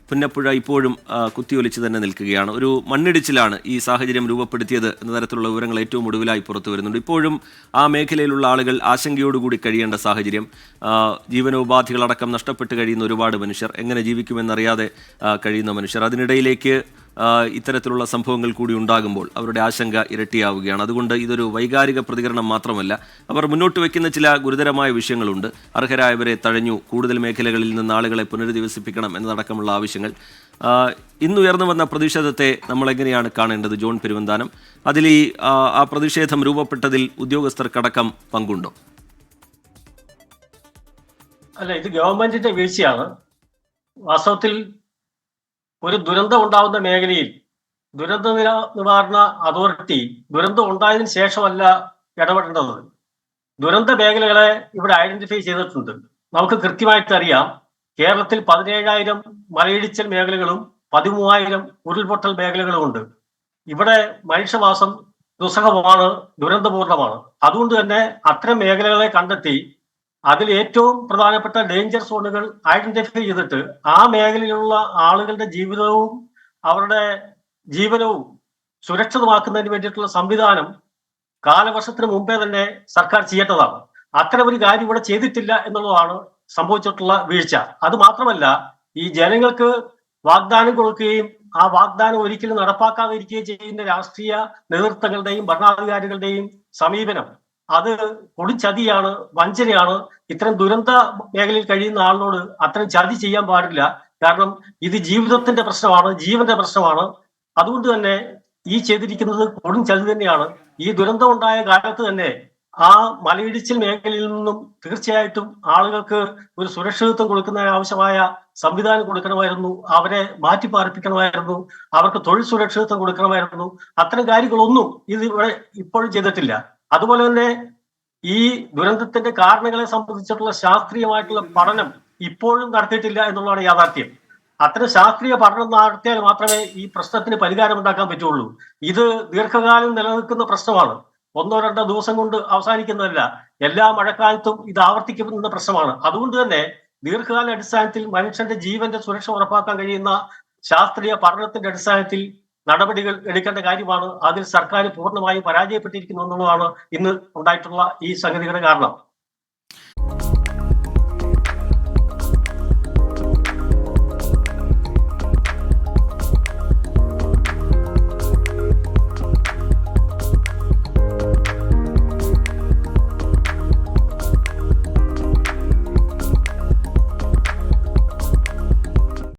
പുന്നപ്പുഴ ഇപ്പോഴും കുത്തിയൊലിച്ച് തന്നെ നിൽക്കുകയാണ്. ഒരു മണ്ണിടിച്ചിലാണ് ഈ സാഹചര്യം രൂപപ്പെടുത്തിയത് എന്ന തരത്തിലുള്ള വിവരങ്ങൾ ഏറ്റവും ഒടുവിലായി പുറത്തു വരുന്നുണ്ട്. ഇപ്പോഴും ആ മേഖലയിലുള്ള ആളുകൾ ആശങ്കയോടുകൂടി കഴിയേണ്ട സാഹചര്യം, ജീവനോപാധികളടക്കം നഷ്ടപ്പെട്ട് കഴിയുന്ന ഒരുപാട് മനുഷ്യർ, എങ്ങനെ ജീവിക്കുമെന്നറിയാതെ കഴിയുന്ന മനുഷ്യർ, അതിനിടയിലേക്ക് ഇത്തരത്തിലുള്ള സംഭവങ്ങൾ കൂടി ഉണ്ടാകുമ്പോൾ അവരുടെ ആശങ്ക ഇരട്ടിയാവുകയാണ്. അതുകൊണ്ട് ഇതൊരു വൈകാരിക പ്രതികരണം മാത്രമല്ല, അവർ മുന്നോട്ട് വയ്ക്കുന്ന ചില ഗുരുതരമായ വിഷയങ്ങളുണ്ട്. അർഹരായവരെ തഴഞ്ഞു, കൂടുതൽ മേഖലകളിൽ നിന്ന് ആളുകളെ പുനരധിവസിപ്പിക്കണം എന്നതടക്കമുള്ള ആവശ്യങ്ങൾ. ഇന്നുയർന്നു വന്ന പ്രതിഷേധത്തെ നമ്മൾ എങ്ങനെയാണ് കാണേണ്ടത്, ജോൺ പെരുവന്താനം? അതിൽ ആ പ്രതിഷേധം രൂപപ്പെട്ടതിൽ ഉദ്യോഗസ്ഥർക്കടക്കം പങ്കുണ്ടോ? അല്ല, ഇത് ഗവൺമെന്റിന്റെ വീഴ്ചയാണ്. വാസ്തവത്തിൽ ഒരു ദുരന്തം ഉണ്ടാവുന്ന മേഖലയിൽ ദുരന്ത നിവാരണ അതോറിറ്റി ദുരന്തം ഉണ്ടായതിനു ശേഷമല്ല ഇടപെടേണ്ടത്. ദുരന്ത മേഖലകളെ ഇവിടെ ഐഡന്റിഫൈ ചെയ്തിട്ടുണ്ട്. നമുക്ക് കൃത്യമായിട്ട് അറിയാം, കേരളത്തിൽ 17,000 മലയിടിച്ചൽ മേഖലകളും 13,000 ഉരുൾപൊട്ടൽ മേഖലകളും ഉണ്ട്. ഇവിടെ മനുഷ്യവാസം ദുസ്സഹമാണ്, ദുരന്തപൂർണമാണ്. അതുകൊണ്ട് തന്നെ അത്തരം മേഖലകളെ കണ്ടെത്തി അതിൽ ഏറ്റവും പ്രധാനപ്പെട്ട ഡേഞ്ചർ സോണുകൾ ഐഡന്റിഫൈ ചെയ്തിട്ട് ആ മേഖലയിലുള്ള ആളുകളുടെ ജീവിതവും അവരുടെ ജീവനവും സുരക്ഷിതമാക്കുന്നതിന് വേണ്ടിയിട്ടുള്ള സംവിധാനം കാലവർഷത്തിന് മുമ്പേ തന്നെ സർക്കാർ ചെയ്യേണ്ടതാണ്. അത്തരം ഒരു കാര്യം ഇവിടെ ചെയ്തിട്ടില്ല എന്നുള്ളതാണ് സംഭവിച്ചിട്ടുള്ള വീഴ്ച. അത് മാത്രമല്ല, ഈ ജനങ്ങൾക്ക് വാഗ്ദാനം കൊടുക്കുകയും ആ വാഗ്ദാനം ഒരിക്കലും നടപ്പാക്കാതിരിക്കുകയും ചെയ്യുന്ന രാഷ്ട്രീയ നേതൃത്വങ്ങളുടെയും ഭരണാധികാരികളുടെയും സമീപനം അത് കൊടുംചതിയാണ്, വഞ്ചനയാണ്. ഇത്തരം ദുരന്ത മേഖലയിൽ കഴിയുന്ന ആളിനോട് അത്തരം ചതി ചെയ്യാൻ പാടില്ല. കാരണം ഇത് ജീവിതത്തിന്റെ പ്രശ്നമാണ്, ജീവന്റെ പ്രശ്നമാണ്. അതുകൊണ്ട് തന്നെ ഈ ചെയ്തിരിക്കുന്നത് കൊടുംചതി തന്നെയാണ്. ഈ ദുരന്തം ഉണ്ടായ കാലത്ത് തന്നെ ആ മലയിടിച്ചിൽ മേഖലയിൽ നിന്നും തീർച്ചയായിട്ടും ആളുകൾക്ക് ഒരു സുരക്ഷിതത്വം കൊടുക്കുന്നതിന് ആവശ്യമായ സംവിധാനം കൊടുക്കണമായിരുന്നു, അവരെ മാറ്റിപ്പാർപ്പിക്കണമായിരുന്നു, അവർക്ക് തൊഴിൽ സുരക്ഷിതത്വം കൊടുക്കണമായിരുന്നു. അത്തരം കാര്യങ്ങളൊന്നും ഇത് ഇവിടെ ഇപ്പോഴും ചെയ്തിട്ടില്ല. അതുപോലെ തന്നെ ഈ ദുരന്തത്തിന്റെ കാരണങ്ങളെ സംബന്ധിച്ചിട്ടുള്ള ശാസ്ത്രീയമായിട്ടുള്ള പഠനം ഇപ്പോഴും നടത്തിയിട്ടില്ല എന്നുള്ളതാണ് യാഥാർത്ഥ്യം. അത്തരം ശാസ്ത്രീയ പഠനം നടത്തിയാൽ മാത്രമേ ഈ പ്രശ്നത്തിന് പരിഹാരം ഉണ്ടാക്കാൻ പറ്റുള്ളൂ. ഇത് ദീർഘകാലം നിലനിൽക്കുന്ന പ്രശ്നമാണ്. 1-2 ദിവസം കൊണ്ട് അവസാനിക്കുന്നതല്ല. എല്ലാ മഴക്കാലത്തും ഇത് ആവർത്തിക്കപ്പെടുന്ന പ്രശ്നമാണ്. അതുകൊണ്ട് തന്നെ ദീർഘകാല അടിസ്ഥാനത്തിൽ മനുഷ്യന്റെ ജീവന്റെ സുരക്ഷ ഉറപ്പാക്കാൻ കഴിയുന്ന ശാസ്ത്രീയ പഠനത്തിന്റെ അടിസ്ഥാനത്തിൽ നടപടികൾ എടുക്കേണ്ട കാര്യമാണ്. അതിൽ സർക്കാർ പൂർണ്ണമായും പരാജയപ്പെട്ടിരിക്കുന്നു എന്നുള്ളതാണ് ഇന്ന് ഉണ്ടായിട്ടുള്ള ഈ സംഗതികളുടെ കാരണം.